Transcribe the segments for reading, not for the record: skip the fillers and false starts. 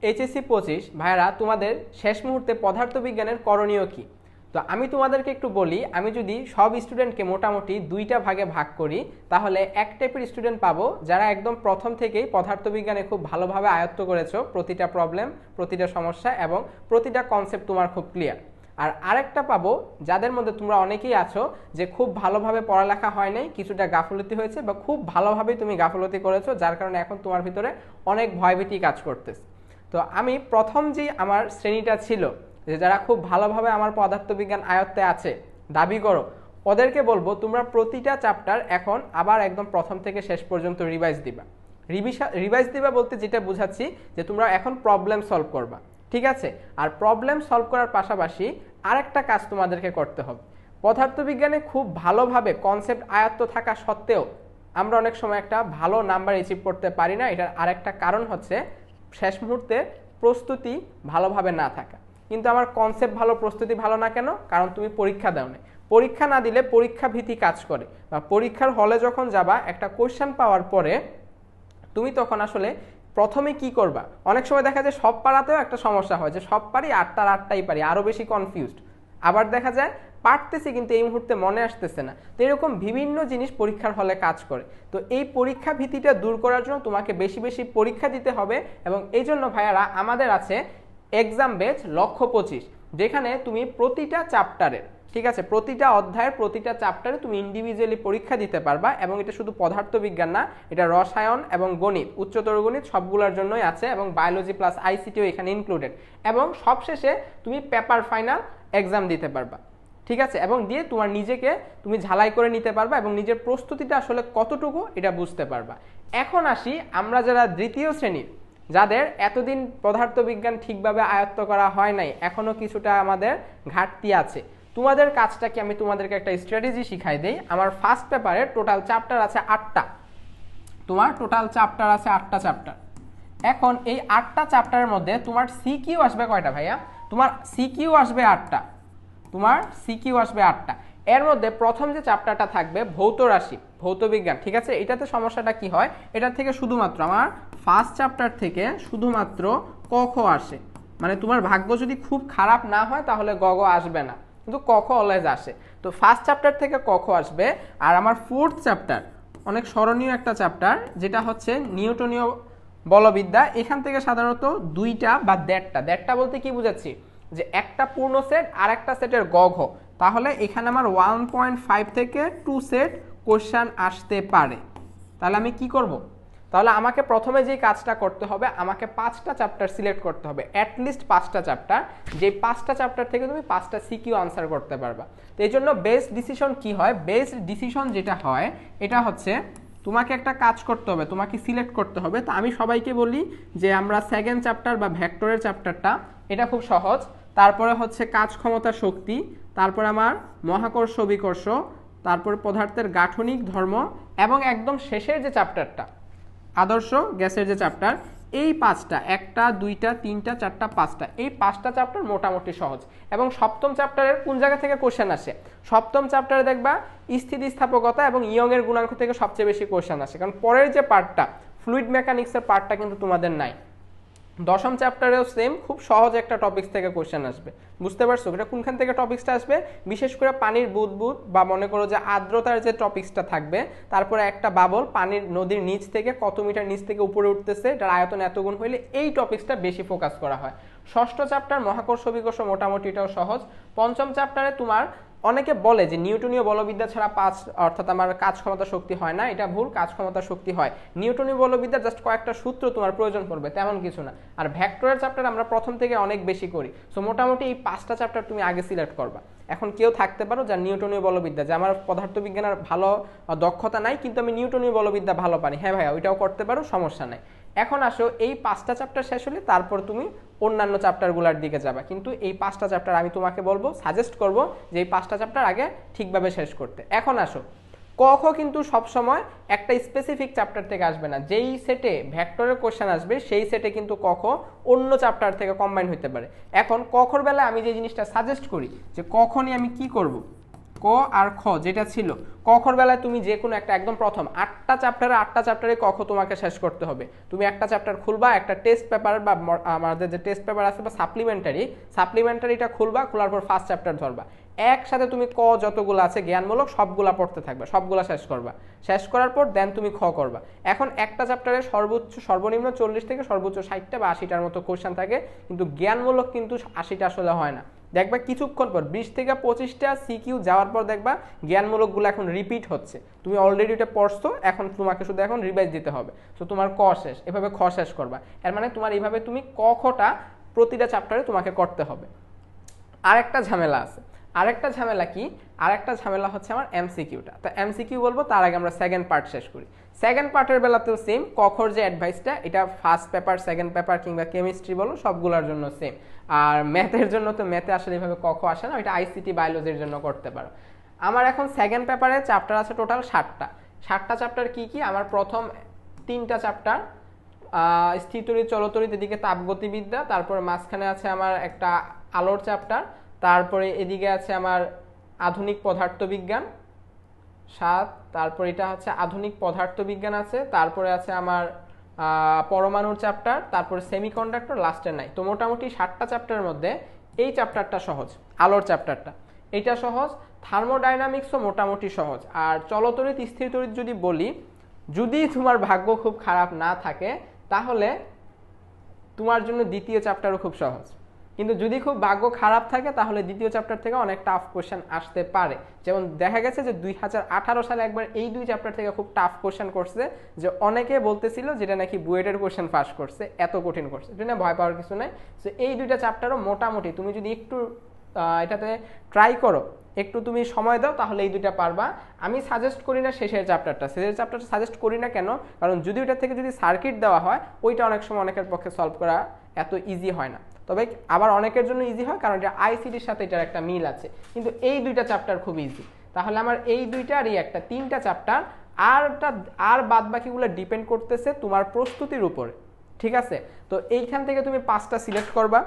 HSC 25 ভাইরা তোমাদের শেষ মুহূর্তে পদার্থবিজ্ঞানের করণীয় কি? তো আমি তোমাদেরকে একটু বলি, আমি যদি সব স্টুডেন্টকে মোটামুটি দুইটা ভাগে ভাগ করি তাহলে এক টাইপের স্টুডেন্ট পাবো যারা একদম প্রথম থেকেই পদার্থবিজ্ঞানে খুব ভালোভাবে আয়ত্ত করেছো, প্রতিটা প্রবলেম, প্রতিটা সমস্যা এবং প্রতিটা কনসেপ্ট তোমার খুব ক্লিয়ার। আর আরেকটা পাবো যাদের মধ্যে তোমরা অনেকেই আছো যে খুব ভালোভাবে পড়ালেখা হয় নাই, কিছুটা গাফলতি হয়েছে বা খুব ভালোভাবেই তুমি গাফলতি করেছো, যার কারণে এখন তোমার ভিতরে অনেক ভয়ভীতি কাজ করতেছে। তো আমি প্রথম যে আমার শ্রেণীটা ছিল যে যারা খুব ভালোভাবে আমার পদার্থবিজ্ঞান আয়ত্তে আছে দাবি করো, ওদেরকে বলবো তোমরা প্রতিটা চ্যাপ্টার এখন আবার একদম প্রথম থেকে শেষ পর্যন্ত রিভাইজ দিবা। রিভাইজ দিবা বলতে যেটা বুঝাচ্ছি যে তোমরা এখন প্রবলেম সলভ করবা, ঠিক আছে? আর প্রবলেম সলভ করার পাশাপাশি আরেকটা কাজ তোমাদেরকে করতে হবে। পদার্থবিজ্ঞানে খুব ভালোভাবে কনসেপ্ট আয়ত্ত থাকা সত্ত্বেও আমরা অনেক সময় একটা ভালো নাম্বার অ্যাচিভ করতে পারি না। এটার আরেকটা কারণ হচ্ছে শেষ মুহূর্তে প্রস্তুতি ভালোভাবে না থাকা। কিন্তু আমার কনসেপ্ট ভালো, প্রস্তুতি ভালো না কেন? কারণ তুমি পরীক্ষা দাও না। পরীক্ষা না দিলে পরীক্ষা ভীতি কাজ করে, বা পরীক্ষার হলে যখন যাবা একটা কোশ্চেন পাওয়ার পরে তুমি তখন আসলে প্রথমে কি করবা? অনেক সময় দেখা যায় সব পারাতেও একটা সমস্যা হয় যে সব পারি, আটটার আটটাই পারি, আরো বেশি কনফিউজড। আবার দেখা যায় পারতেছি কিন্তু এই মুহূর্তে মনে আসতেছে না। তো এরকম বিভিন্ন জিনিস পরীক্ষার হলে কাজ করে। তো এই পরীক্ষা ভীতিটা দূর করার জন্য তোমাকে বেশি বেশি পরীক্ষা দিতে হবে। এবং এই জন্য ভাইয়ারা আমাদের আছে এক্সাম বেচ লক্ষ্য 25, যেখানে তুমি প্রতিটা চ্যাপ্টারের, ঠিক আছে, প্রতিটা অধ্যায়ের প্রতিটা চ্যাপ্টারে তুমি ইন্ডিভিজুয়ালি পরীক্ষা দিতে পারবা। এবং এটা শুধু পদার্থবিজ্ঞান না, এটা রসায়ন এবং গণিত, উচ্চতর গণিত সবগুলোর জন্যই আছে, এবং বায়োলজি প্লাস আইসিটিও এখানে ইনক্লুডেড। এবং সবশেষে তুমি পেপার ফাইনাল এক্সাম দিতে পারবা, ঠিক আছে? এবং দিয়ে তোমার নিজেকে তুমি ঝালাই করে নিতে পারবা এবং নিজের প্রস্তুতিটা আসলে কতটুকু এটা বুঝতে পারবা। এখন আসি আমরা যারা দ্বিতীয় শ্রেণীর, যাদের এতদিন পদার্থবিজ্ঞান ঠিকভাবে আয়ত্ত করা হয় নাই, এখনো কিছুটা আমাদের ঘাটতি আছে। তোমাদের কাজটা কি, আমি তোমাদেরকে একটা স্ট্র্যাটেজি শিখাই দেই। আমার ফার্স্ট পেপারে টোটাল চ্যাপ্টার আছে 8টা। তোমার টোটাল চ্যাপ্টার আছে 8টা চ্যাপ্টার। এখন এই 8টা চ্যাপ্টারের মধ্যে তোমার সিকিউ আসবে কয়টা ভাইয়া? তোমার সিকিউ আসবে 8টা। তোমার সিকিউ আসবে 8টা। এর মধ্যে প্রথম যে চ্যাপ্টারটা থাকবে ভৌত রাশি, ভৌতবিজ্ঞান, ঠিক আছে? এটাতে সমস্যাটা কি হয়, এটার থেকে শুধুমাত্র আমার ফার্স্ট চ্যাপ্টার থেকে শুধুমাত্র ক খ আসে। মানে তোমার ভাগ্য যদি খুব খারাপ না হয় তাহলে গ গ আসবে না, কিন্তু ক খ অলওয়েজ আসে। তো ফার্স্ট চ্যাপ্টার থেকে ক খ আসবে। আর আমার ফোর্থ চ্যাপ্টার অনেক স্মরণীয় একটা চ্যাপ্টার, যেটা হচ্ছে নিউটনীয় বলবিদ্যা। এখান থেকে সাধারণত 2টা বা 1.5টা বলতে কি বুঝাচ্ছি, যে একটা পূর্ণ সেট আর একটা সেটের গ ঘ। তাহলে এখানে আমার 1.5 থেকে 2 সেট কোশ্চেন আসতে পারে। তাহলে আমি কি করব? তাহলে আমাকে প্রথমে যে কাজটা করতে হবে, আমাকে 5টা চ্যাপ্টার সিলেক্ট করতে হবে, অ্যাটলিস্ট 5টা চ্যাপ্টার, যে 5টা চ্যাপ্টার থেকে তুমি 5টা সিকিউ আনসার করতে পারবা। তো এই জন্য বেস্ট ডিসিশন কি হয়? বেস্ট ডিসিশন যেটা হয় এটা হচ্ছে তোমাকে একটা কাজ করতে হবে, তোমাকে সিলেক্ট করতে হবে। তো আমি সবাইকে বলি যে আমরা সেকেন্ড চ্যাপ্টার বা ভেক্টরের চ্যাপ্টারটা, এটা খুব সহজ। তারপরে হচ্ছে কাজ ক্ষমতা শক্তি, তারপর আমার মহাকর্ষ বিকর্ষ, তারপরে পদার্থের গাঠনিক ধর্ম, এবং একদম শেষের যে চ্যাপ্টারটা আদর্শ গ্যাসের যে চ্যাপ্টার, এই 5টা, 1টা 2টা 3টা 4টা 5টা, এই 5টা চ্যাপ্টার মোটামুটি সহজ। এবং সপ্তম চ্যাপ্টারের কোন জায়গা থেকে কোশ্চেন আসে? সপ্তম চ্যাপ্টারে দেখবা স্থিতিস্থাপকতা এবং ইয়ং এর গুণাঙ্ক থেকে সবচেয়ে বেশি কোশ্চেন আসে, কারণ পরের যে পার্টটা ফ্লুইড মেকানিক্সের পার্টটা কিন্তু তোমাদের নাই। দশম চ্যাপ্টারেও সেম, খুব সহজ একটা টপিক্স থেকে কোশ্চেন আসবে। বুঝতে পারছো এটা কোনখান থেকে টপিক্সটা আসবে? বিশেষ করে পানির বুদবুদ বা মনে করো যে আর্দ্রতার যে টপিক্সটা থাকবে, তারপরে একটা বাবল পানির নদীর নিচ থেকে কত মিটার নিচ থেকে উপরে উঠতেছে, এটার আয়তন এত গুণ হইলে, এই টপিক্সটা বেশি ফোকাস করা হয়। ষষ্ঠ চ্যাপ্টার মহাকর্ষ বিকর্ষ, মোটামুটি এটাও সহজ। পঞ্চম চ্যাপ্টারে তোমার অনেকে বলে যে নিউটনীয় বলবিদ্যা ছাড়া অর্থাৎ আমার কাজ ক্ষমতা শক্তি হয় না, এটা ভুল। কাজ ক্ষমতা শক্তি হয়। নিউটনীয় বলবিদ্যা জাস্ট কয়েকটা সূত্র তোমার প্রয়োজন পড়বে, তেমন কিছু না। আর ভেক্টরের চ্যাপ্টার আমরা প্রথম থেকে অনেক বেশি করি। সো মোটামুটি এই 5টা চ্যাপ্টার তুমি আগে সিলেক্ট করবা। এখন কেউ থাকতে পারো যার নিউটনীয় বলবিদ্যা, যে আমার পদার্থবিজ্ঞানের ভালো দক্ষতা নাই কিন্তু আমি নিউটনীয় বলবিদ্যা ভালো পারি, হ্যাঁ ভাইয়া ওইটাও করতে পারো, সমস্যা নাই। এখন আসো এই 5টা চ্যাপ্টার শেষ হলে তারপর তুমি অন্যান্য চ্যাপ্টারগুলোর দিকে যাবা। কিন্তু এই 5টা চ্যাপ্টার আমি তোমাকে বলবো, সাজেস্ট করব যে এই 5টা চ্যাপ্টার আগে ঠিকভাবে শেষ করতে। এখন আসো ক খ কিন্তু সবসময় একটা স্পেসিফিক চ্যাপ্টার থেকে আসবে না। যেই সেটে ভেক্টরের কোশ্চেন আসবে সেই সেটে কিন্তু ক খ অন্য চ্যাপ্টার থেকে কম্বাইন হতে পারে। এখন ক খর বেলায় আমি যে জিনিসটা সাজেস্ট করি যে ক খ নিয়ে আমি কি করব, ক ক আর খ যেটা ছিল, ক খর বেলায় তুমি যে কোনো একটা একদম প্রথম 8টা চ্যাপ্টারে ক খ তোমাকে শেষ করতে হবে। তুমি একটা চ্যাপ্টার খুলবা, একটা টেস্ট পেপার বা আমাদের যে টেস্ট পেপার আছে বা সাপ্লিমেন্টারিটা খুলবা, খোলার পর ফার্স্ট চ্যাপ্টার ধরবা, একসাথে তুমি ক যতগুলো আছে জ্ঞানমূলক সবগুলা পড়তে থাকবে, সবগুলা শেষ করবা। শেষ করার পর দেন তুমি খ করবা। এখন একটা চ্যাপ্টারে সর্বনিম্ন 40 থেকে সর্বোচ্চ 60টা বা 80টার মতো কোশ্চেন থাকে, কিন্তু জ্ঞানমূলক কিন্তু 80টা আসলে হয় না। দেখবা কিছুক্ষণ পর 20 থেকে 25টা সিকিউ যাওয়ার পর দেখবা জ্ঞানমূলকগুলো এখন রিপিট হচ্ছে। তুমি অলরেডি এটা পড়ছো, এখন তোমাকে শুধু এখন রিভাইজ দিতে হবে। তো তোমার ক শেষ, এভাবে খ শেষ করবা। এর মানে তোমার এইভাবে তুমি ক খটা প্রতিটা চ্যাপ্টারে তোমাকে করতে হবে। আরেকটা ঝামেলা আছে। আরেকটা ঝামেলা কি? আরেকটা ঝামেলা হচ্ছে আমার এমসিকিউটা। তো এমসিকিউ বলবো, তার আগে আমরা সেকেন্ড পার্ট শেষ করি। সেকেন্ড পার্টের বেলাতেও সেম, কখর যে অ্যাডভাইসটা এটা ফার্স্ট পেপার, সেকেন্ড পেপার কিংবা কেমিস্ট্রি বলো সবগুলোর জন্য সেম। আর ম্যাথের জন্য তো ম্যাথে আসলে এভাবে কখ আসে না, এটা আইসিটি বায়োলজির জন্য করতে পারো। আমার এখন সেকেন্ড পেপারে চ্যাপ্টার আছে টোটাল 60টা চ্যাপ্টার কি কি? আমার প্রথম 3টা চ্যাপ্টার স্থিতরিত চলতরিত, এদিকে তাপগতিবিদ্যা, তারপরে মাঝখানে আছে আমার একটা আলোর চ্যাপ্টার, তারপরে এদিকে আছে আমার আধুনিক পদার্থবিজ্ঞান 7, তারপর এটা হচ্ছে আধুনিক পদার্থবিজ্ঞান আছে, তারপরে আছে আমার পরমাণুর চ্যাপ্টার, তারপরে সেমিকন্ডাক্টর, লাস্টের নাই। তো মোটামুটি 60টা চ্যাপ্টারের মধ্যে এই চ্যাপ্টারটা সহজ, আলোর চ্যাপ্টারটা এটা সহজ। থার্মোডাইনামিক্সও মোটামুটি সহজ। আর চলতরিত স্থিরতরিত যদি বলি, যদি তোমার ভাগ্য খুব খারাপ না থাকে তাহলে তোমার জন্য দ্বিতীয় চ্যাপ্টারও খুব সহজ। কিন্তু যদি খুব ভাগ্য খারাপ থাকে তাহলে দ্বিতীয় চ্যাপ্টার থেকে অনেক টাফ কোশ্চেন আসতে পারে। যেমন দেখা গেছে যে 2018 সালে একবার এই 2 চ্যাপ্টার থেকে খুব টাফ কোশ্চেন করছে, যে অনেকে বলতেছিল যেটা নাকি বুয়েটের কোশ্চেন পাস করছে, এত কঠিন করছে। এটা না ভয় পাওয়ার কিছু নাই। তো এই 2টা চ্যাপ্টারও মোটামুটি তুমি যদি একটু এটাতে ট্রাই করো, একটু তুমি সময় দাও, তাহলে এই 2টা পারবা। আমি সাজেস্ট করি না শেষের চ্যাপ্টারটা সাজেস্ট করি না কেন? কারণ যদি ওইটা থেকে যদি সার্কিট দেওয়া হয়, ওইটা অনেক সময় অনেকের পক্ষে সলভ করা এত ইজি হয় না। তবে আবার অনেকের জন্য ইজি হয়, কারণ এটা আইসিটির সাথে এটার একটা মিল আছে। কিন্তু এই 2টা চ্যাপ্টার খুব ইজি। তাহলে আমার এই 2টা আর এই একটা 3টা চ্যাপ্টার, আর বাদ বাকিগুলো ডিপেন্ড করতেছে তোমার প্রস্তুতির উপরে। ঠিক আছে? তো এইখান থেকে তুমি 5টা সিলেক্ট করবা,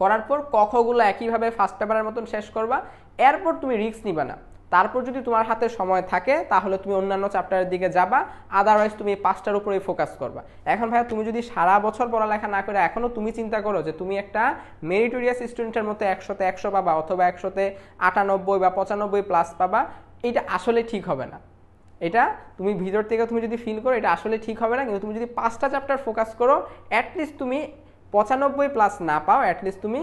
করার পর কখগুলো একইভাবে ফার্স্ট পেপারের মতন শেষ করবা। এরপর তুমি রিস্ক নিবা না। তারপর যদি তোমার হাতে সময় থাকে তাহলে তুমি অন্যান্য চ্যাপ্টারের দিকে যাবা, আদারওয়াইজ তুমি 5টার উপরেই ফোকাস করবা। এখন ভাইয়া তুমি যদি সারা বছর পড়ালেখা না করে এখনো তুমি চিন্তা করো যে তুমি একটা মেরিটোরিয়াস স্টুডেন্টের মতো 100তে 100 পাবা অথবা 100তে 98 বা 95 প্লাস পাবা, এটা আসলে ঠিক হবে না। এটা তুমি ভিতর থেকে তুমি যদি ফিল করো এটা আসলে ঠিক হবে না। কিন্তু তুমি যদি 5টা চ্যাপ্টার ফোকাস করো, অ্যাটলিস্ট তুমি 95 প্লাস না পাও, অ্যাটলিস্ট তুমি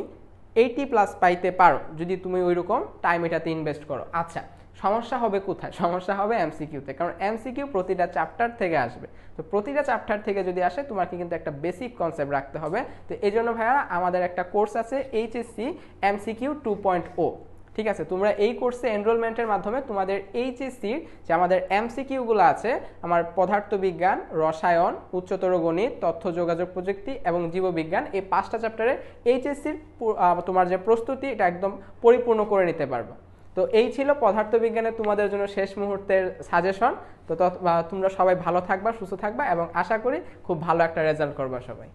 80 প্লাস পাইতে পারো যদি তুমি ওইরকম টাইম এটাতে ইনভেস্ট করো। আচ্ছা, সমস্যা হবে কোথায়? সমস্যা হবে এমসিকিউতে, কারণ এমসিকিউ প্রতিটা চ্যাপ্টার থেকে আসবে। তো প্রতিটা চ্যাপ্টার থেকে যদি আসে তোমাকে কিন্তু একটা বেসিক কনসেপ্ট রাখতে হবে। তো এই জন্য ভাইয়া আমাদের একটা কোর্স আছে এইচএসসি এমসিকিউ 2.0। ঠিক আছে, তোমরা এই কোর্সে এনরোলমেন্টের মাধ্যমে তোমাদের এইচএসসির যে আমাদের এমসিকিউগুলো আছে, আমার পদার্থবিজ্ঞান, রসায়ন, উচ্চতর গণিত, তথ্য যোগাযোগ প্রযুক্তি এবং জীববিজ্ঞান, এই 5টা চ্যাপ্টারে এইচএসসির তোমার যে প্রস্তুতি এটা একদম পরিপূর্ণ করে নিতে পারবে। তো এই ছিল পদার্থবিজ্ঞানে তোমাদের জন্য শেষ মুহূর্তের সাজেশন। তো তোমরা সবাই ভালো থাকবা, সুস্থ থাকবা এবং আশা করি খুব ভালো একটা রেজাল্ট করবা সবাই।